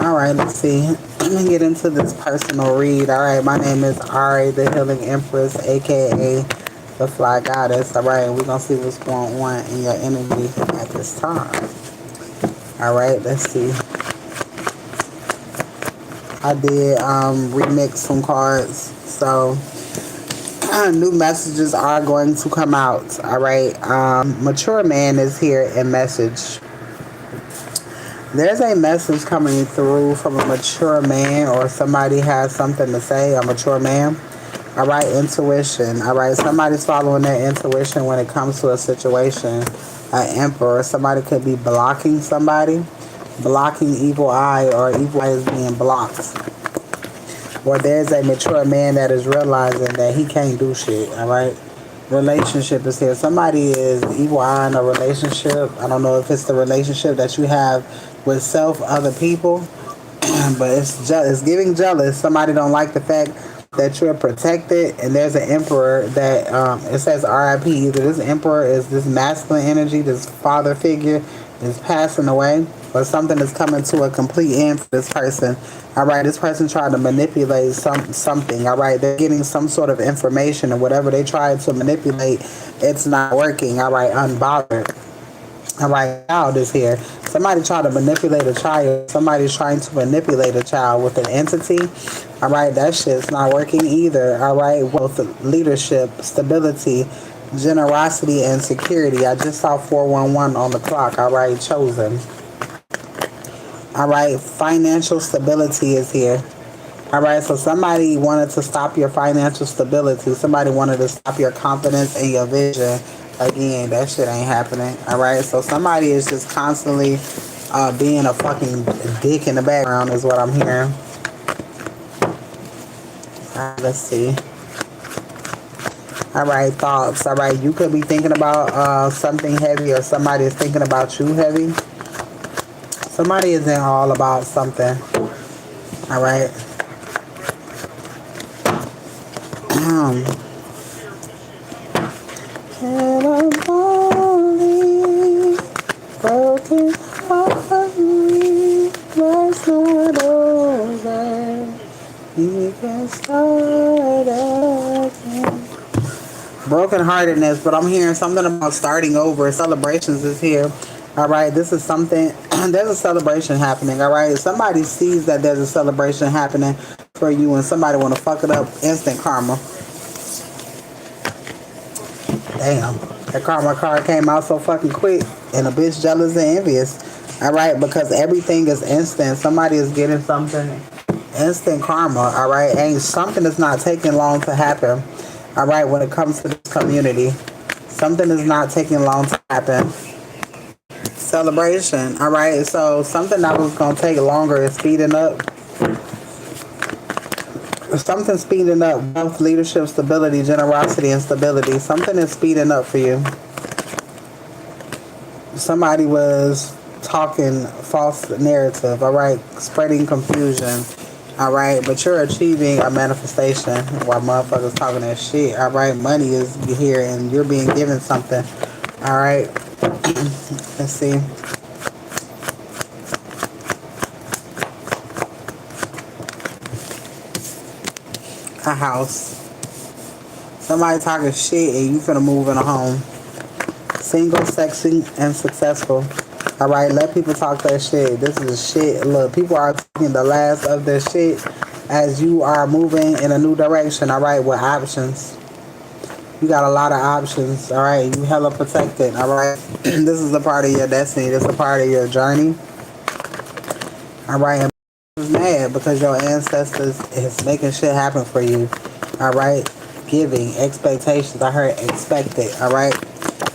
All right, let's see. Let me get into this personal read. All right, my name is Ari, the Healing Empress, aka the Fly Goddess. All right, we're gonna see what's going on in your energy at this time. All right, let's see. I did remix some cards, so new messages are going to come out. All right, mature man is here in message. There's a message coming through from a mature man, or somebody has something to say, a mature man. All right, intuition. All right, somebody's following their intuition when it comes to a situation. An emperor, somebody could be blocking somebody, blocking evil eye, or evil eye is being blocked. Or there's a mature man that is realizing that he can't do shit. All right, relationship is here. Somebody is evil eye in a relationship. I don't know if it's the relationship that you have with self, other people, but it's giving jealous. Somebody don't like the fact that you're protected, and there's an emperor that it says RIP. Either this emperor is this masculine energy, this father figure is passing away, or something is coming to a complete end for this person. All right, this person tried to manipulate something. All right, they're getting some sort of information, and whatever they tried to manipulate, it's not working. All right, unbothered. All right, child is here. Somebody tried to manipulate a child. Somebody's trying to manipulate a child with an entity. All right, that shit's not working either. All right, with leadership, stability, generosity, and security. I just saw 411 on the clock. All right, chosen. All right, financial stability is here. All right, so somebody wanted to stop your financial stability. Somebody wanted to stop your confidence and your vision. Again, that shit ain't happening. All right, so somebody is just constantly being a fucking dick in the background is what I'm hearing. Let's see. All right, thoughts. All right, you could be thinking about something heavy, or somebody is thinking about you heavy. Somebody is in all about something. All right. And I'm only broken hearted, life's not over. You can start again. Broken heartedness, but I'm hearing something about starting over. Celebrations is here. All right, this is something. There's a celebration happening. All right, somebody sees that there's a celebration happening for you, and somebody want to fuck it up. Instant karma. Damn, that karma card came out so fucking quick, and a bitch jealous and envious. All right, because everything is instant. Somebody is getting something. Instant karma. All right, ain't something that's not taking long to happen. All right, when it comes to this community, something is not taking long to happen. Celebration. All right, so something that was gonna take longer is speeding up. Something speeding up. Wealth, leadership, stability, generosity, and stability. Something is speeding up for you. Somebody was talking false narrative. All right, spreading confusion. All right, but you're achieving a manifestation while motherfuckers talking that shit. All right, money is here and you're being given something. All right, let's see. A house. Somebody talking shit and you finna move in a home. Single, sexy, and successful. All right, let people talk that shit. This is shit. Look, people are taking the last of their shit as you are moving in a new direction. All right, with options. You got a lot of options. All right, you hella protected. All right, this is a part of your destiny. This is a part of your journey. All right, and is mad because your ancestors is making shit happen for you. All right, giving expectations. I heard expected. All right.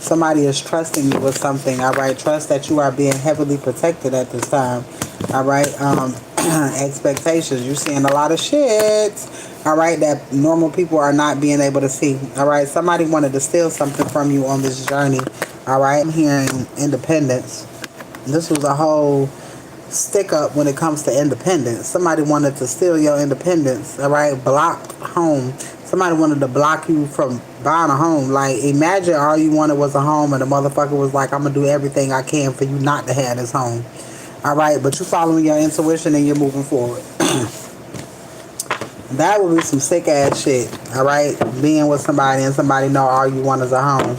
Somebody is trusting you with something. All right, trust that you are being heavily protected at this time. All right, expectations. You're seeing a lot of shit. All right, that normal people are not being able to see. All right, somebody wanted to steal something from you on this journey. All right, I'm hearing independence. This was a whole stick up when it comes to independence. Somebody wanted to steal your independence. All right, blocked home. Somebody wanted to block you from buying a home. Like, imagine all you wanted was a home and the motherfucker was like, I'm going to do everything I can for you not to have this home. All right, but you following your intuition and you're moving forward. That would be some sick ass shit. All right, being with somebody and somebody know all you want is a home,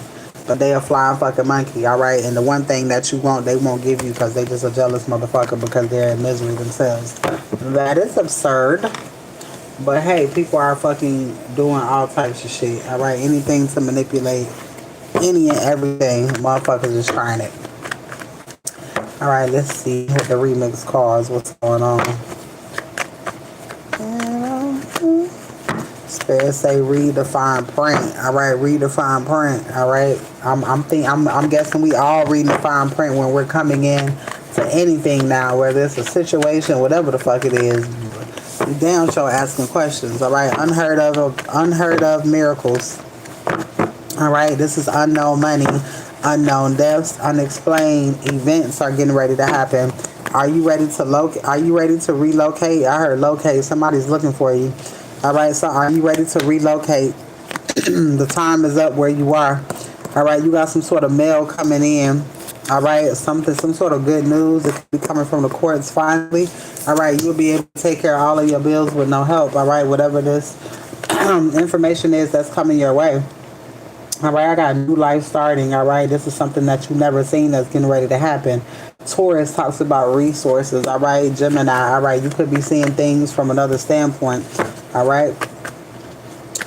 but they a flying fucking monkey. All right, and the one thing that you want, they won't give you because they just a jealous motherfucker because they're in misery themselves. That is absurd. But hey, people are fucking doing all types of shit. All right, anything to manipulate any and everything. Motherfuckers is trying it. All right, let's see what the remix calls. What's going on? Spirit say read the fine print. All right, read the fine print. All right, I'm guessing we all reading the fine print when we're coming in to anything now, whether it's a situation, whatever the fuck it is. You damn sure asking questions. All right, unheard of miracles. All right, this is unknown money, unknown deaths, unexplained events are getting ready to happen. Are you ready to locate? Are you ready to relocate? I heard locate. Somebody's looking for you. All right, so are you ready to relocate? The time is up where you are. All right, you got some sort of mail coming in. All right, some sort of good news. It could be coming from the courts finally. All right, you'll be able to take care of all of your bills with no help. All right, whatever this information is that's coming your way. All right, I got a new life starting. All right, this is something that you've never seen that's getting ready to happen. Taurus talks about resources. All right, Gemini. All right, you could be seeing things from another standpoint. All right,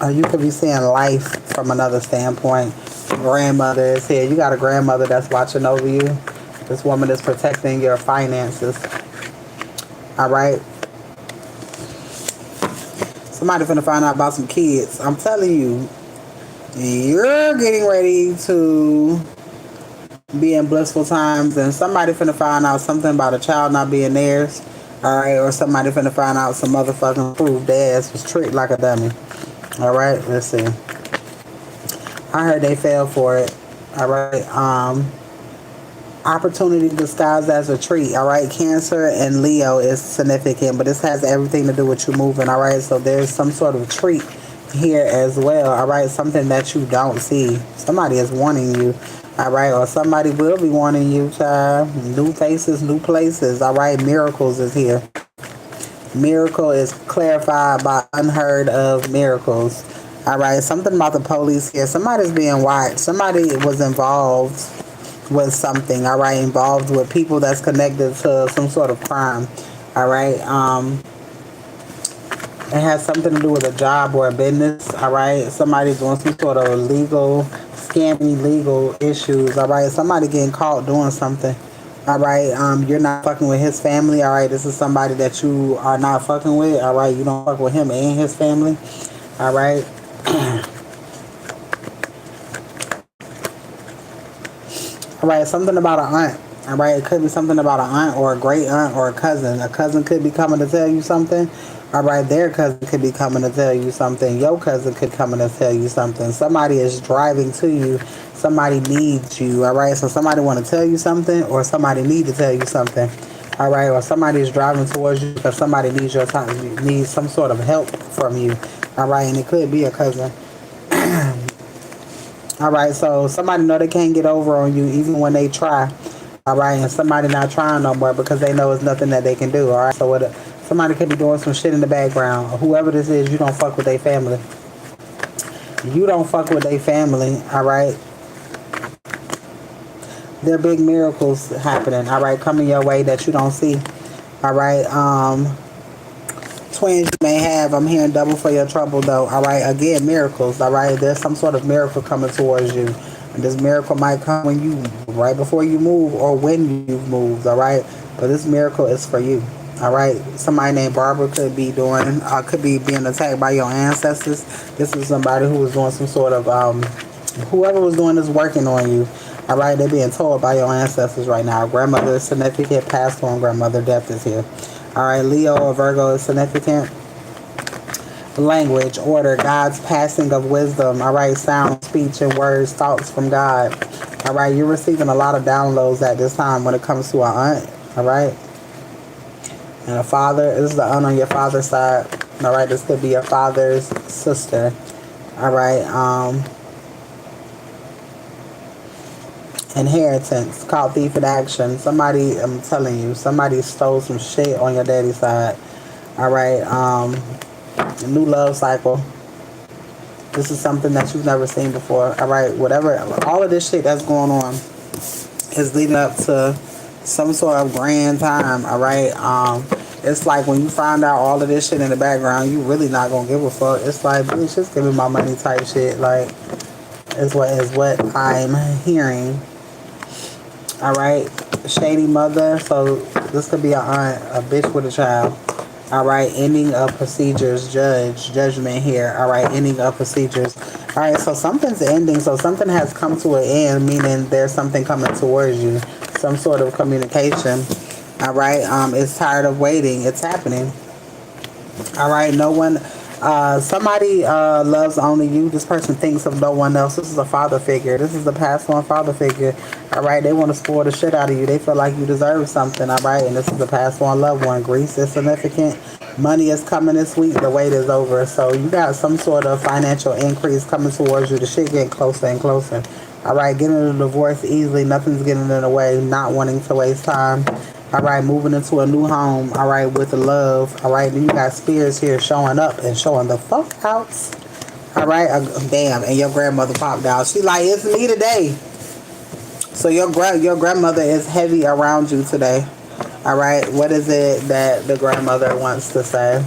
or you could be seeing life from another standpoint. Grandmother is here. You got a grandmother that's watching over you. This woman is protecting your finances. All right. Somebody finna find out about some kids. I'm telling you, you're getting ready to be in blissful times, and somebody finna find out something about a child not being theirs. All right, or somebody finna find out some motherfucking proof their ass was tricked like a dummy. All right, let's see. I heard they fell for it. All right. Opportunity disguised as a treat. All right. Cancer and Leo is significant, but this has everything to do with you moving. All right. So there's some sort of treat here as well. All right. Something that you don't see. Somebody is wanting you. All right. Or somebody will be wanting you, child. New faces, new places. All right. Miracles is here. Miracle is clarified by unheard of miracles. All right, something about the police here. Somebody's being watched. Somebody was involved with something. All right, involved with people that's connected to some sort of crime. All right, it has something to do with a job or a business. All right, somebody doing some sort of legal, scammy legal issues. All right, somebody getting caught doing something. All right, you're not fucking with his family. All right, this is somebody that you are not fucking with. All right, you don't fuck with him and his family. All right. All right, something about an aunt. All right, it could be something about an aunt or a great aunt or a cousin. A cousin could be coming to tell you something. All right, their cousin could be coming to tell you something. Your cousin could come in to tell you something. Somebody is driving to you. Somebody needs you. All right, so somebody want to tell you something, or somebody need to tell you something. All right, or somebody is driving towards you because somebody needs your time, needs some sort of help from you. All right, and it could be a cousin. All right, so somebody know they can't get over on you even when they try. All right, and somebody not trying no more because they know it's nothing that they can do. All right, so somebody could be doing some shit in the background. Whoever this is, you don't fuck with their family. You don't fuck with their family. All right. There are big miracles happening. All right, coming your way that you don't see. All right. Twins you may have. I'm hearing double for your trouble though. All right. Again, miracles. All right. There's some sort of miracle coming towards you. And this miracle might come when you, right before you move or when you've moved. All right. But this miracle is for you. All right. Somebody named Barbara could be being attacked by your ancestors. This is somebody who was doing some sort of, whoever was doing this working on you. All right. They're being told by your ancestors right now. Grandmother is significant. Passed on grandmother. Death is here. All right, Leo or Virgo is significant. Language, order, God's passing of wisdom. All right, sound, speech, and words, thoughts from God. All right, you're receiving a lot of downloads at this time when it comes to an aunt. All right, and a father. This is the aunt on your father's side. All right, this could be your father's sister. All right, Inheritance, called thief in action. Somebody, I'm telling you, somebody stole some shit on your daddy's side. All right. New love cycle. This is something that you've never seen before. All right. Whatever, all of this shit that's going on is leading up to some sort of grand time. All right. It's like when you find out all of this shit in the background, you really not gonna give a fuck. It's like, bitch, just give me my money type shit. Like, is what I'm hearing. All right, shady mother. So this could be a aunt, a bitch with a child. All right, ending of procedures, judgment here. All right, ending of procedures. All right, so something's ending. So something has come to an end, meaning there's something coming towards you, some sort of communication. All right, it's tired of waiting. It's happening. All right, no one. Somebody loves only you. This person thinks of no one else. This is a father figure. This is a passed on father figure. All right, they want to spoil the shit out of you. They feel like you deserve something. All right, and this is a passed on loved one. Greece is significant. Money is coming this week. The wait is over. So you got some sort of financial increase coming towards you. The shit getting closer and closer. All right, getting a divorce easily. Nothing's getting in the way. Not wanting to waste time. All right, moving into a new home. All right, with the love. All right, then you got spirits here showing up and showing the fuck out. All right, damn, and your grandmother popped out. She like, it's me today. So your grandmother is heavy around you today. All right, what is it that the grandmother wants to say?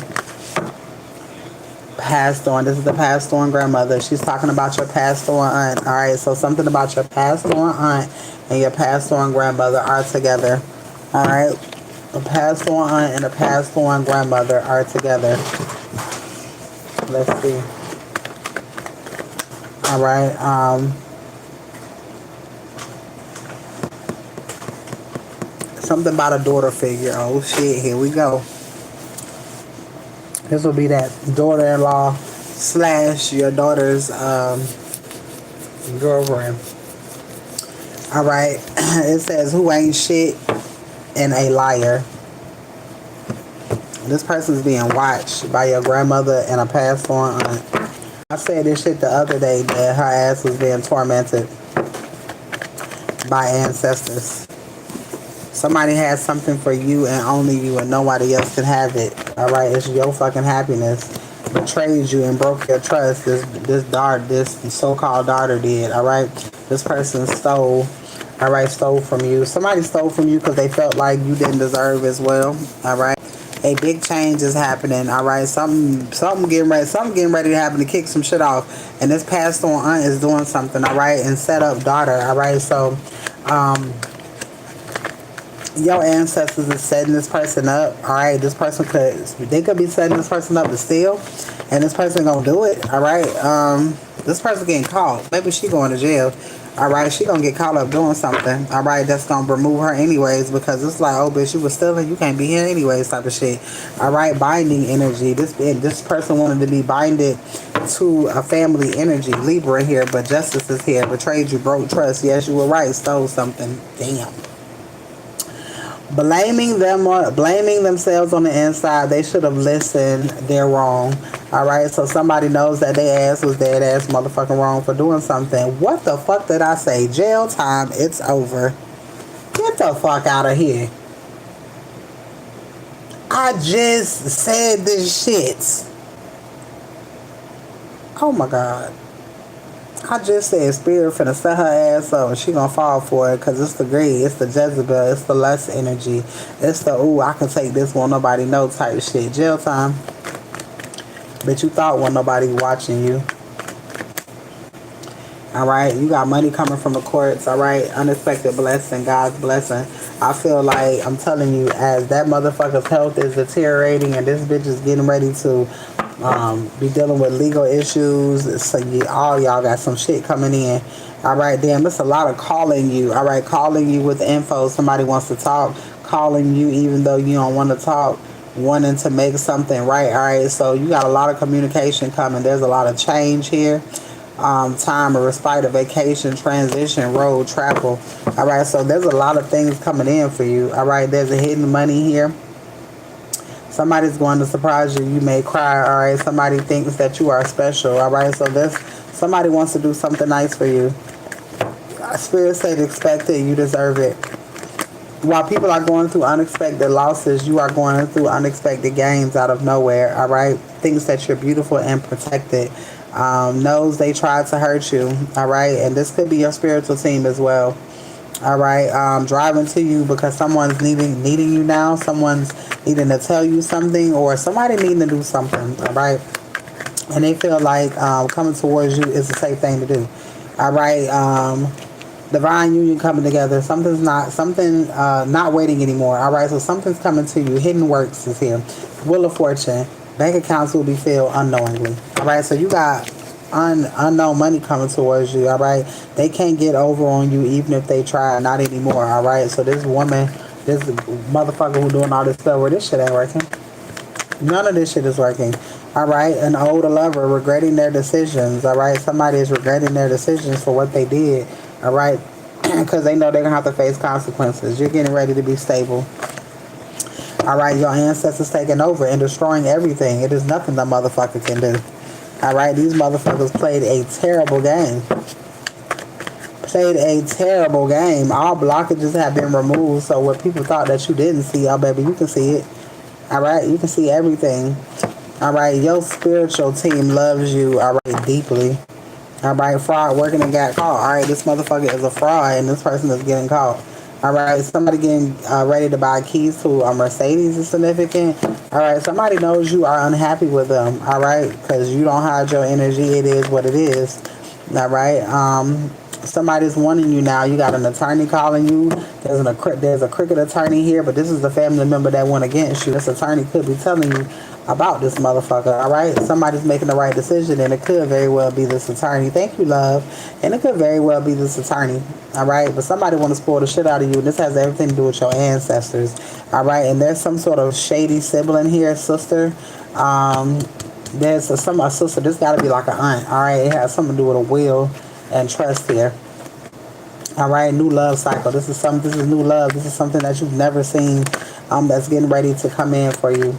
Passed on. This is the passed on grandmother. She's talking about your passed on aunt. All right, so something about your passed on aunt and your passed on grandmother are together. All right, a passed on aunt and a passed on grandmother are together. Let's see. All right. Something about a daughter figure. Oh shit! Here we go. This will be that daughter-in-law / your daughter's girlfriend. All right. It says, "Who ain't shit and a liar." This person's being watched by your grandmother and a passed on aunt. I said this shit the other day that her ass was being tormented by ancestors. Somebody has something for you and only you, and nobody else can have it. All right, it's your fucking happiness. Betrayed you and broke your trust. This so-called daughter did. All right, this person stole. All right, stole from you. Somebody stole from you because they felt like you didn't deserve as well. All right, a big change is happening. All right, something getting ready to happen to kick some shit off. And this passed on aunt is doing something. All right, and set up daughter. All right, so your ancestors is setting this person up. All right, this person could be setting this person up to steal, and this person gonna do it. All right, this person getting caught. Maybe she going to jail. All right, she gonna get caught up doing something. All right, that's gonna remove her anyways, because it's like, oh bitch, you was stealing, you can't be here anyways type of shit. All right, binding energy. This person wanted to be binded to a family energy. Libra here, but justice is here. Betrayed you, broke trust. Yes, you were right. Stole something. Damn. Blaming themselves on the inside. They should have listened. They're wrong. All right, so somebody knows that their ass was dead ass motherfucking wrong for doing something. What the fuck did I say? Jail time. It's over. Get the fuck out of here. I just said this shit. Oh my God. I just said spirit finna set her ass up and she gonna fall for it, because it's the greed, it's the Jezebel, it's the lust energy, it's the ooh, I can take this, won't nobody know type shit. Jail time. But you thought won't nobody watching you. Alright, you got money coming from the courts. Alright, unexpected blessing, God's blessing. I feel like, I'm telling you, as that motherfucker's health is deteriorating and this bitch is getting ready to be dealing with legal issues, so all y'all got some shit coming in. All right, damn, it's a lot of calling you. All right, calling you with info. Somebody wants to talk, calling you even though you don't want to talk, wanting to make something right. All right, so you got a lot of communication coming. There's a lot of change here. Time, a respite, a vacation, transition, road, travel. All right, so there's a lot of things coming in for you. All right, there's a hidden money here. Somebody's going to surprise you. You may cry. All right. Somebody thinks that you are special. All right. So somebody wants to do something nice for you. Spirit said expect it, you deserve it. While people are going through unexpected losses, you are going through unexpected gains out of nowhere, all right? Thinks that you're beautiful and protected. Knows they tried to hurt you, all right? And this could be your spiritual team as well, all right? Driving to you because someone's needing you now. Someone's needing to tell you something, or somebody needing to do something, all right? And they feel like coming towards you is a safe thing to do, all right? Divine union coming together. Something's not waiting anymore. All right, so something's coming to you. Hidden works is here. Wheel of fortune. Bank accounts will be filled unknowingly. All right, so you got unknown money coming towards you. All right, they can't get over on you even if they try. Not anymore. All right, so this woman, this motherfucker who doing all this stuff, where this shit ain't working. None of this shit is working. All right, an older lover regretting their decisions. All right, somebody is regretting their decisions for what they did. All right, because they know they're going to have to face consequences. You're getting ready to be stable. All right, your ancestors taking over and destroying everything. It is nothing the motherfucker can do. All right, these motherfuckers played a terrible game. Played a terrible game. All blockages have been removed. So what people thought that you didn't see, oh baby, you can see it. All right, you can see everything. All right, your spiritual team loves you, all right, deeply. All right, fraud working and got caught. All right, this motherfucker is a fraud and this person is getting caught. All right, somebody getting ready to buy keys to a Mercedes is significant. All right, somebody knows you are unhappy with them. All right, because you don't hide your energy. It is what it is. All right, somebody's wanting you now. You got an attorney calling you. There's a crooked attorney here, but this is the family member that went against you. This attorney could be telling you about this motherfucker, all right? Somebody's making the right decision, and it could very well be this attorney. Thank you, love. And it could very well be this attorney, all right? But somebody want to spoil the shit out of you, and this has everything to do with your ancestors, all right? And there's some sort of shady sibling here, sister. There's a sister. This got to be like an aunt, all right? It has something to do with a will and trust here. All right, new love cycle. This is new love. This is something that you've never seen that's getting ready to come in for you.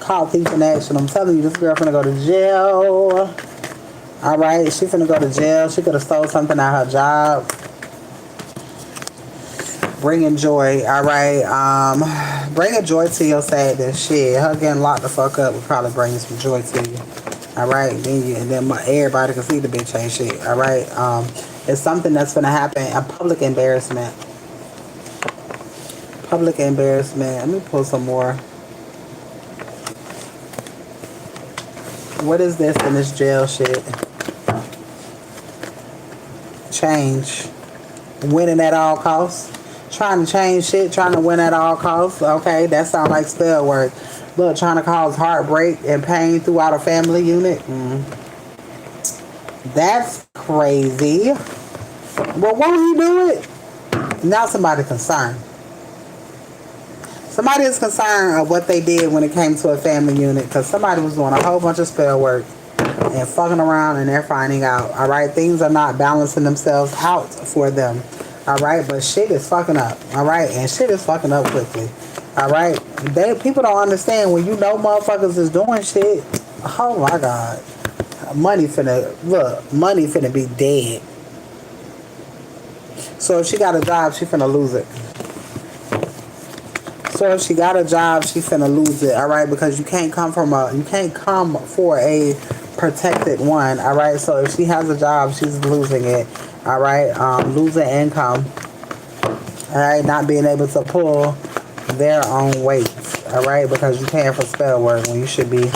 Call thief in action. I'm telling you, this girl finna go to jail. All right, she finna go to jail. She could have stole something out of her job. Bringing joy. All right, bringing joy to your sadness. Shit, her getting locked the fuck up will probably bring some joy to you. All right, then everybody can see the bitch ain't shit. All right, it's something that's gonna happen. A public embarrassment. Public embarrassment. Let me pull some more. What is this in this jail shit? Change. Winning at all costs. Trying to change shit. Trying to win at all costs. Okay, that sounds like spell work. Look, trying to cause heartbreak and pain throughout a family unit. That's crazy. Well, why don't you do it? Now somebody concerned. Somebody is concerned of what they did when it came to a family unit, because somebody was doing a whole bunch of spell work and fucking around, and they're finding out. All right, things are not balancing themselves out for them. All right, but shit is fucking up. All right, and shit is fucking up quickly. All right, people don't understand when you know motherfuckers is doing shit. Oh my God, money finna be dead. So if she got a job, she finna lose it. So if she got a job, she finna lose it, all right? Because you can't come for a protected one, all right? So if she has a job, she's losing it, all right? Losing income, all right? Not being able to pull their own weight, all right? Because you paying for spell work when you should be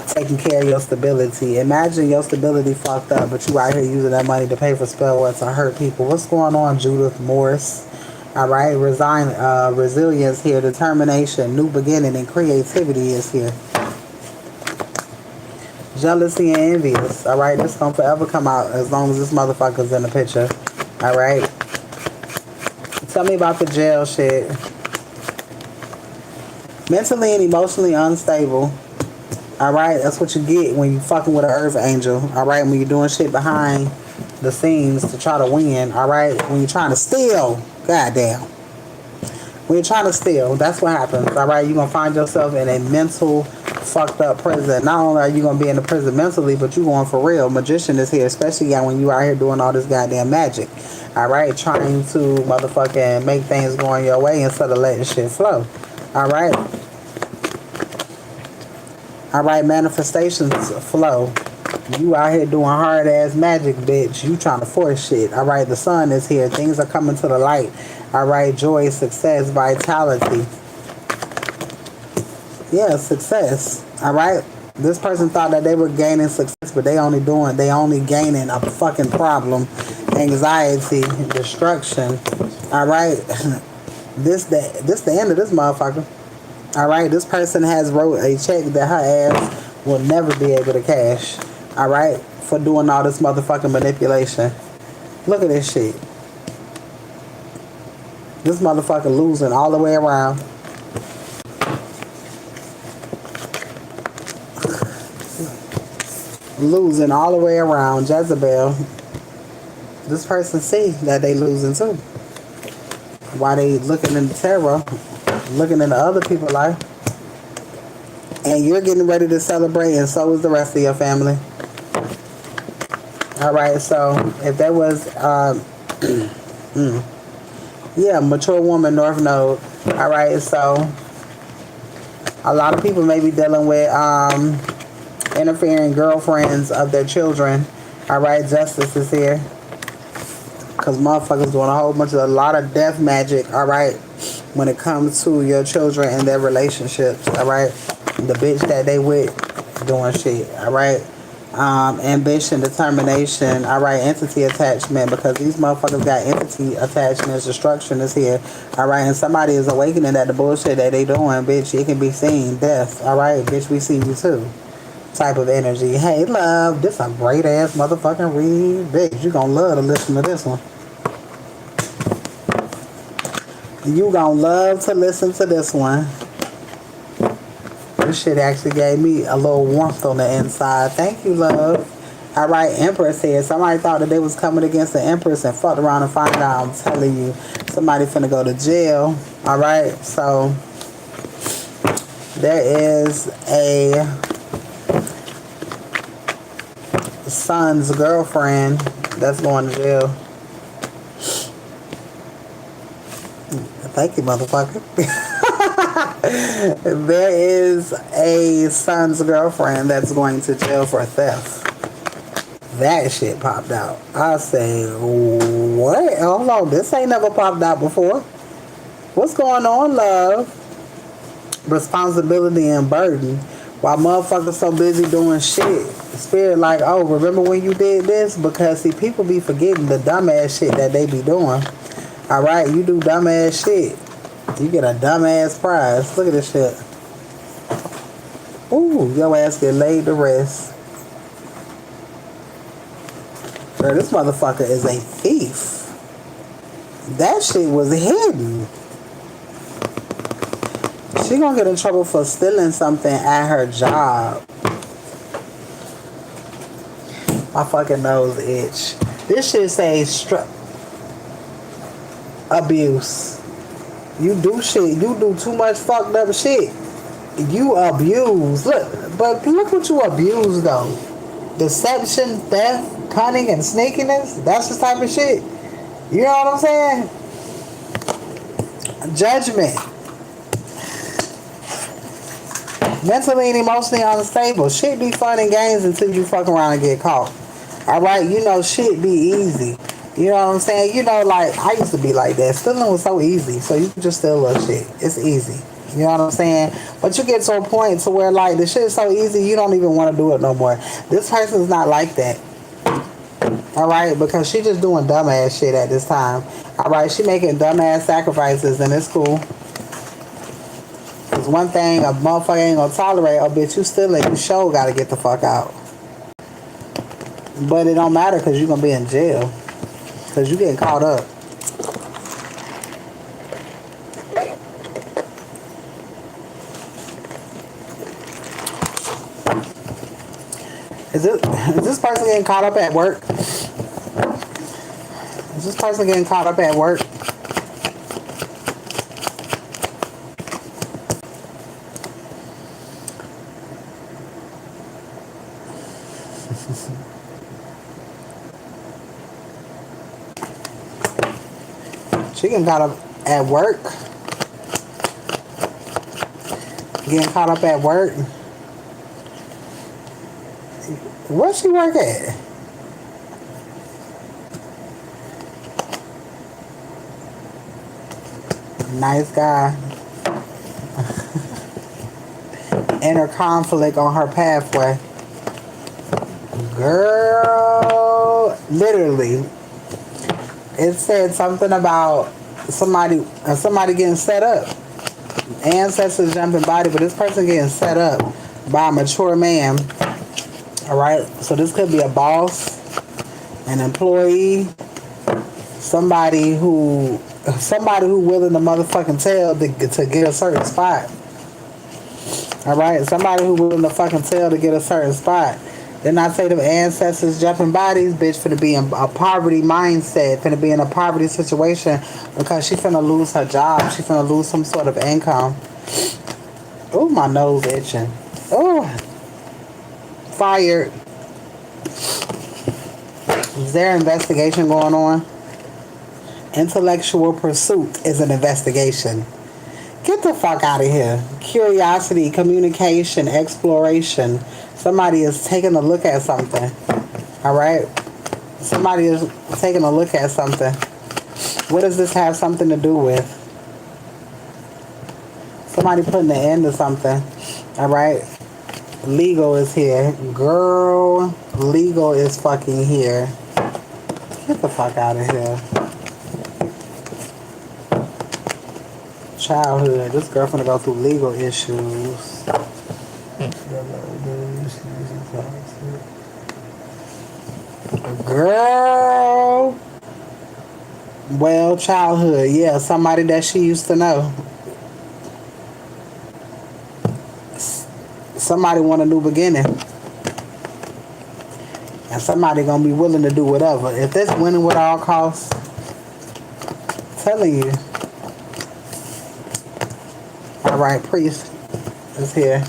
taking care of your stability. Imagine your stability fucked up, but you out here using that money to pay for spell work to hurt people. What's going on, Judith Morris? All right, resilience here, determination, new beginning, and creativity is here. Jealousy and envious. All right, this gonna forever come out as long as this motherfucker's in the picture. All right. Tell me about the jail shit. Mentally and emotionally unstable. All right, that's what you get when you fucking with an earth angel. All right, when you're doing shit behind the scenes to try to win. All right, when you're trying to steal. Goddamn. When you're trying to steal, that's what happens. All right, you're gonna find yourself in a mental fucked up prison. Not only are you gonna be in the prison mentally, but you going for real. Magician is here, especially when you out here doing all this goddamn magic. Alright, trying to motherfucking make things going your way instead of letting shit flow. Alright. Alright, manifestations flow. You out here doing hard ass magic, bitch. You trying to force shit. Alright, the sun is here. Things are coming to the light. Alright, joy, success, vitality. Yeah, success. Alright. This person thought that they were gaining success, but they only gaining a fucking problem. Anxiety, destruction. Alright. This the end of this motherfucker. Alright, this person has wrote a check that her ass will never be able to cash. Alright, for doing all this motherfucking manipulation. Look at this shit. This motherfucker losing all the way around. Losing all the way around. Jezebel. This person see that they losing too. Why they looking in the tarot, looking into other people's life. And you're getting ready to celebrate, and so is the rest of your family. Alright, so if there was yeah, mature woman, North Node. Alright, so a lot of people may be dealing with interfering girlfriends of their children. Alright, justice is here. Because motherfuckers doing a lot of death magic, alright, when it comes to your children and their relationships, alright? The bitch that they with doing shit, alright? Ambition, determination, alright, entity attachment, because these motherfuckers got entity attachments. Destruction is here, alright? And somebody is awakening that the bullshit that they doing, bitch, it can be seen. Death, alright? Bitch, we see you too. Type of energy. Hey, love, this a great ass motherfucking read. Bitch, you gonna love to listen to this one. You gonna love to listen to this one. This shit actually gave me a little warmth on the inside. Thank you, love. Alright, Empress here. Somebody thought that they was coming against the Empress and fucked around and find out. I'm telling you, somebody finna go to jail. Alright, so there is a son's girlfriend that's going to jail. Thank you, motherfucker. There is a son's girlfriend that's going to jail for theft. That shit popped out. I say, what? Hold on, this ain't never popped out before. What's going on, love? Responsibility and burden. While motherfuckers so busy doing shit, spirit like, oh, remember when you did this? Because see, people be forgetting the dumbass shit that they be doing. Alright, you do dumbass shit, you get a dumbass prize. Look at this shit. Ooh, your ass get laid to rest. Girl, this motherfucker is a thief. That shit was hidden. She gonna get in trouble for stealing something at her job. My fucking nose itch. This shit says abuse. You do shit. You do too much fucked up shit. You abuse. Look, but look what you abuse though. Deception, theft, cunning, and sneakiness. That's the type of shit. You know what I'm saying? Judgment. Mentally and emotionally unstable. Shit be fun and games until you fuck around and get caught. Alright, you know, shit be easy. You know what I'm saying? You know, like, I used to be like that. Stealing was so easy. So you can just steal a little shit. It's easy. You know what I'm saying? But you get to a point to where, like, the shit is so easy, you don't even want to do it no more. This person's not like that. Alright? Because she just doing dumbass shit at this time. Alright? She making dumbass sacrifices, and it's cool. Because one thing a motherfucker ain't gonna tolerate, oh, bitch, you stealing, you sure gotta get the fuck out. But it don't matter because you're gonna be in jail. Because you getting caught up. Is this person getting caught up at work? Is this person getting caught up at work? She getting caught up at work. Getting caught up at work. Where she work at? Nice guy. Inner conflict on her pathway. Girl, literally. It said something about somebody getting set up. Ancestors jumping body, but this person getting set up by a mature man. Alright? So this could be a boss, an employee, somebody who willing to motherfucking tell to get a certain spot. Alright? Somebody who willing to fucking tell to get a certain spot. Then I say them ancestors jumping bodies, bitch finna be in a poverty mindset, finna be in a poverty situation because she finna lose her job. She finna lose some sort of income. Oh, my nose itching. Oh, fired. Is there an investigation going on? Intellectual pursuit is an investigation. Get the fuck out of here. Curiosity, communication, exploration. Somebody is taking a look at something. Alright? Somebody is taking a look at something. What does this have something to do with? Somebody putting an end to something. Alright? Legal is here. Girl, legal is fucking here. Get the fuck out of here. Childhood. This girl finna go through legal issues. Girl. Well, childhood. Yeah, somebody that she used to know. Somebody want a new beginning. And somebody gonna be willing to do whatever. If that's winning with all costs, I'm telling you. Alright, priest is here.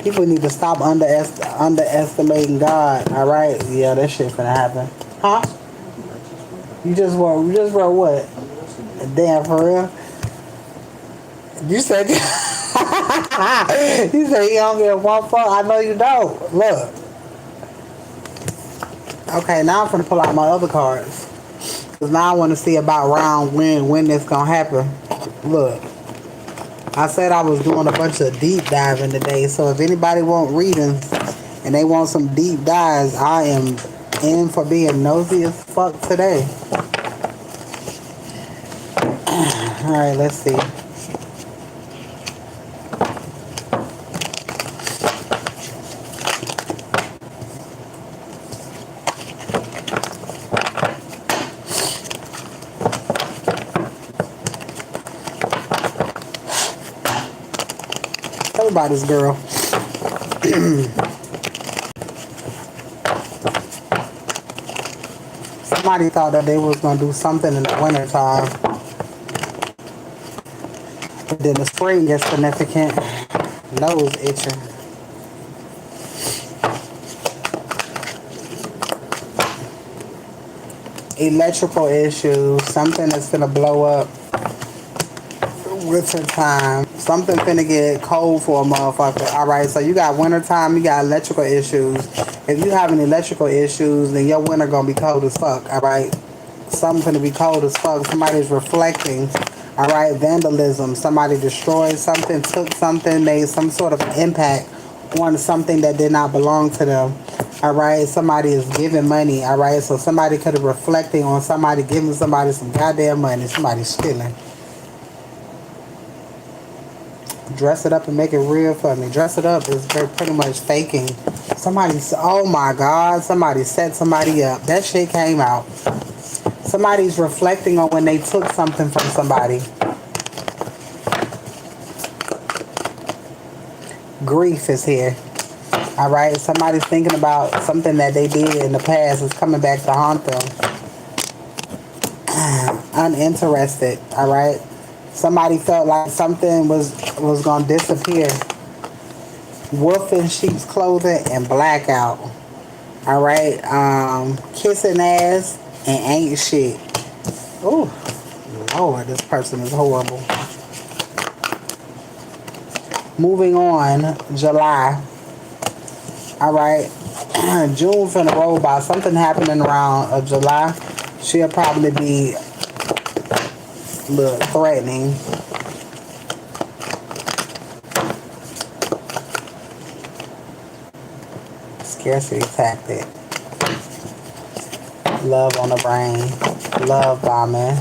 People need to stop underestimating God. Alright? Yeah, that shit finna happen. Huh? You just wrote what? Damn, for real? You said you said you don't get one fuck. I know you don't. Look. Okay, now I'm finna pull out my other cards. Cause now I wanna see about round when this gonna happen. Look. I said I was doing a bunch of deep diving today, so if anybody want readings and they want some deep dives, I am in for being nosy as fuck today. Alright, let's see. Everybody's girl. Somebody thought that they was gonna do something in the winter time. But then the spring gets significant. Nose itching. Electrical issues. Something that's gonna blow up. Winter time. Something finna get cold for a motherfucker. Alright, so you got winter time, you got electrical issues. If you having electrical issues, then your winter gonna be cold as fuck. Alright? Something finna be cold as fuck. Somebody's reflecting. Alright, vandalism. Somebody destroyed something, took something, made some sort of impact on something that did not belong to them. Alright, somebody is giving money. Alright, so somebody could have reflecting on somebody giving somebody some goddamn money. Somebody's stealing. Dress it up and make it real for me. Dress it up is pretty much faking. Oh my God, somebody set somebody up. That shit came out. Somebody's reflecting on when they took something from somebody. Grief is here. Alright, somebody's thinking about something that they did in the past. It's coming back to haunt them. Uninterested. Alright. Somebody felt like something was gonna disappear. Wolf in sheep's clothing and blackout. All right. Kissing ass and ain't shit. Oh, Lord, this person is horrible. Moving on, July. All right. June finna roll by. Something happening around July. She'll probably be a little threatening. Scarcity tactic. Love on the brain. Love bombing.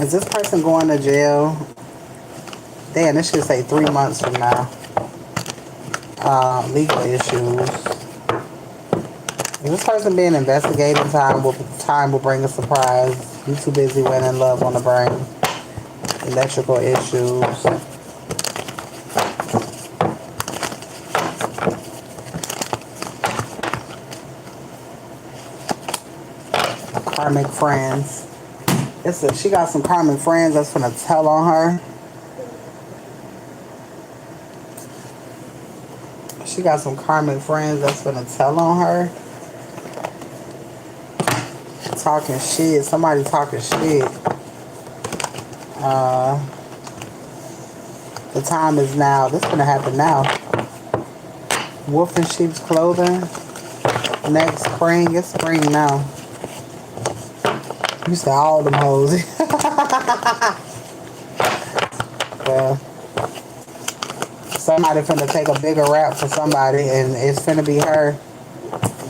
Is this person going to jail? Damn, this should say 3 months from now. Legal issues. Is this person being investigated? Time will bring a surprise. You too busy winning. Love on the brain. Electrical issues. Karmic friends. She got some karmic friends that's gonna tell on her. She got some karmic friends that's gonna tell on her. Talking shit. Somebody talking shit. The time is now. This is gonna happen now. Wolf in sheep's clothing. Next spring. It's spring now. You said all them hoes. Well, somebody finna take a bigger rap for somebody, and it's finna be her.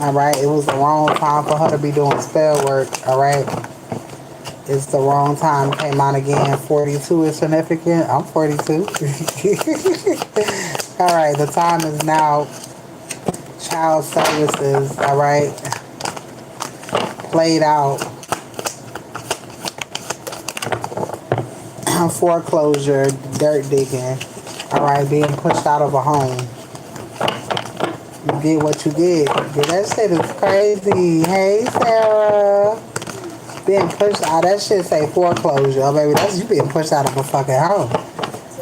Alright, it was the wrong time for her to be doing spell work. Alright, it's the wrong time. Came out again. 42 is significant. I'm 42. Alright, the time is now. Child services. Alright, played out. Foreclosure, dirt digging, all right, being pushed out of a home. You get what you get. That shit is crazy. Hey, Sarah. Being pushed out, that shit say foreclosure. Oh, baby, that's you being pushed out of a fucking home.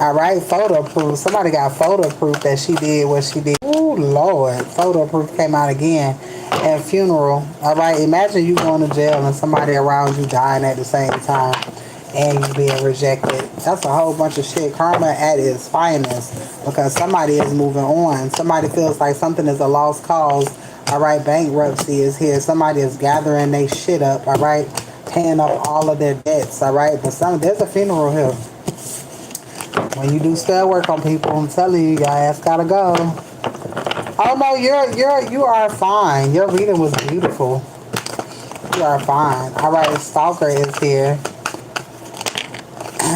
All right, photo proof. Somebody got photo proof that she did what she did. Ooh, Lord. Photo proof came out again. And funeral. All right, imagine you going to jail and somebody around you dying at the same time. And you being rejected. That's a whole bunch of shit. Karma at its finest. Because somebody is moving on. Somebody feels like something is a lost cause. Alright, bankruptcy is here. Somebody is gathering their shit up. Alright, paying up all of their debts. Alright, but there's a funeral here. When you do spell work on people, I'm telling you, your ass gotta go. Oh no, you are fine. Your reading was beautiful. You are fine. Alright, stalker is here.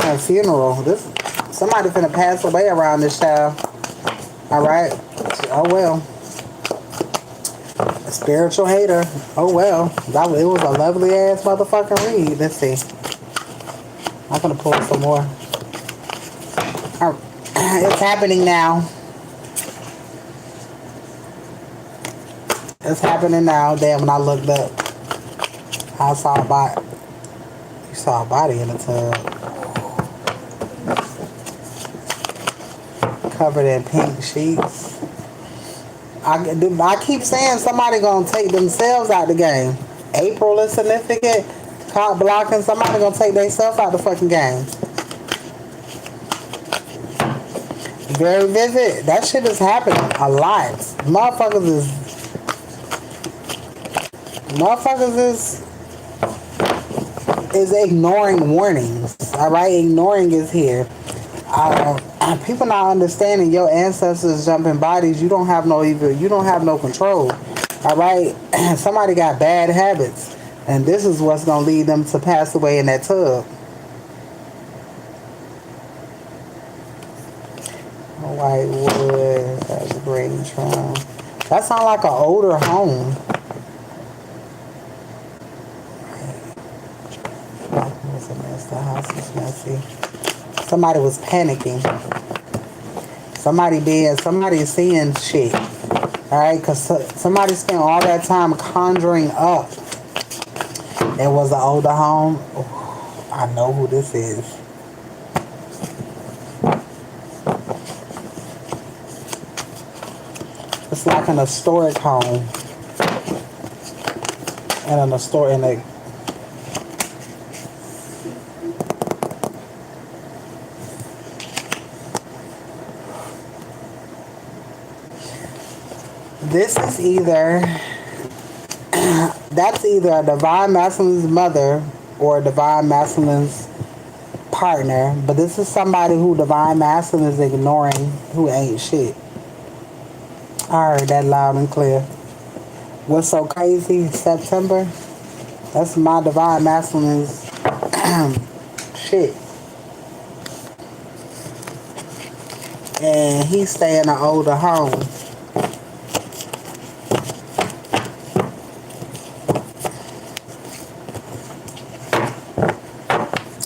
A funeral. Somebody finna pass away around this child. Alright. Oh well. A spiritual hater. Oh well. It was a lovely ass motherfucking read. Let's see. I'm gonna pull some more. It's happening now. It's happening now. Damn, when I looked up, I saw a body. You saw a body in the tub. Covered in pink sheets. I keep saying somebody gonna take themselves out the game. April is significant. Caught blocking. Somebody gonna take themselves out the fucking game. Very vivid. That shit is happening a lot. Motherfuckers is ignoring warnings. Alright, ignoring is here. People not understanding your ancestors jumping bodies. You don't have no control. All right, somebody got bad habits, and this is what's gonna lead them to pass away in that tub. White wood, that's a great drum. That sounds like an older home. It's a mess. The house is messy. Somebody was panicking. Somebody seeing shit. Alright, because somebody spent all that time conjuring up. It was an older home. Oh, I know who this is. It's like an historic home. And an historic, and this is either, that's either a divine masculine's mother or a divine masculine's partner, but this is somebody who divine masculine is ignoring, who ain't shit. I heard that loud and clear. What's so crazy? September? That's my divine masculine's shit. And he stay in an older home.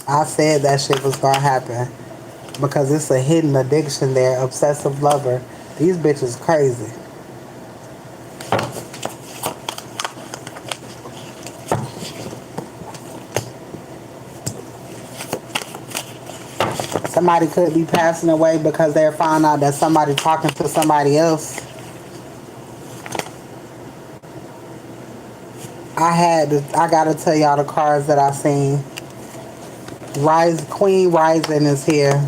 I said that shit was gonna happen because it's a hidden addiction there, obsessive lover. These bitches crazy. Somebody could be passing away because they found out that somebody talking to somebody else. I gotta tell y'all the cards that I seen. Queen Rising is here.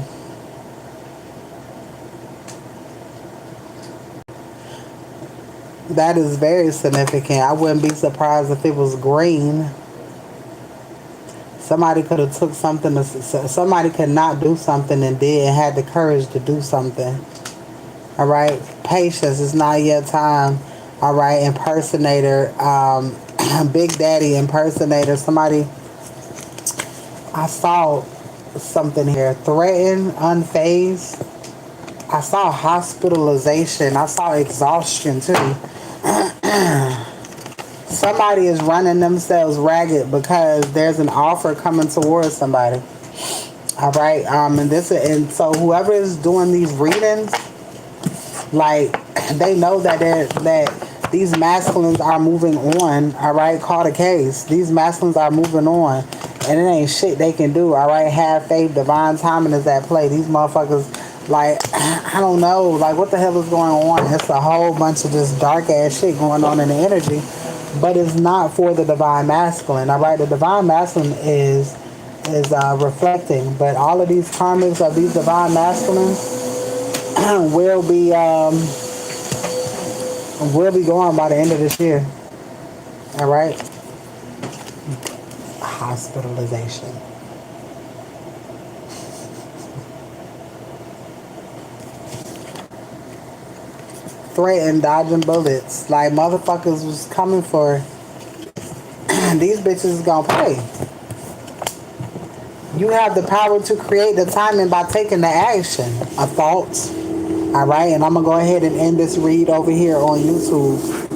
That is very significant. I wouldn't be surprised if it was green. Somebody could have took something. Somebody could not do something and did and had the courage to do something. All right. Patience is not yet time. All right. Impersonator. Big Daddy impersonator. Somebody. I saw something here. Threatened, unfazed. I saw hospitalization. I saw exhaustion too. Somebody is running themselves ragged because there's an offer coming towards somebody. All right. And so whoever is doing these readings, like they know that these masculines are moving on. All right. Call the case. These masculines are moving on. And it ain't shit they can do, all right? Have faith, divine timing is at play. These motherfuckers, like, I don't know, like, what the hell is going on? It's a whole bunch of just dark-ass shit going on in the energy, but it's not for the divine masculine, all right? The divine masculine is reflecting, but all of these karmics of these divine masculines will be going by the end of this year, all right? Hospitalization. Threatened, dodging bullets. Like motherfuckers was coming for these bitches is gonna pay. You have the power to create the timing by taking the action. A thought. Alright, and I'm gonna go ahead and end this read over here on YouTube.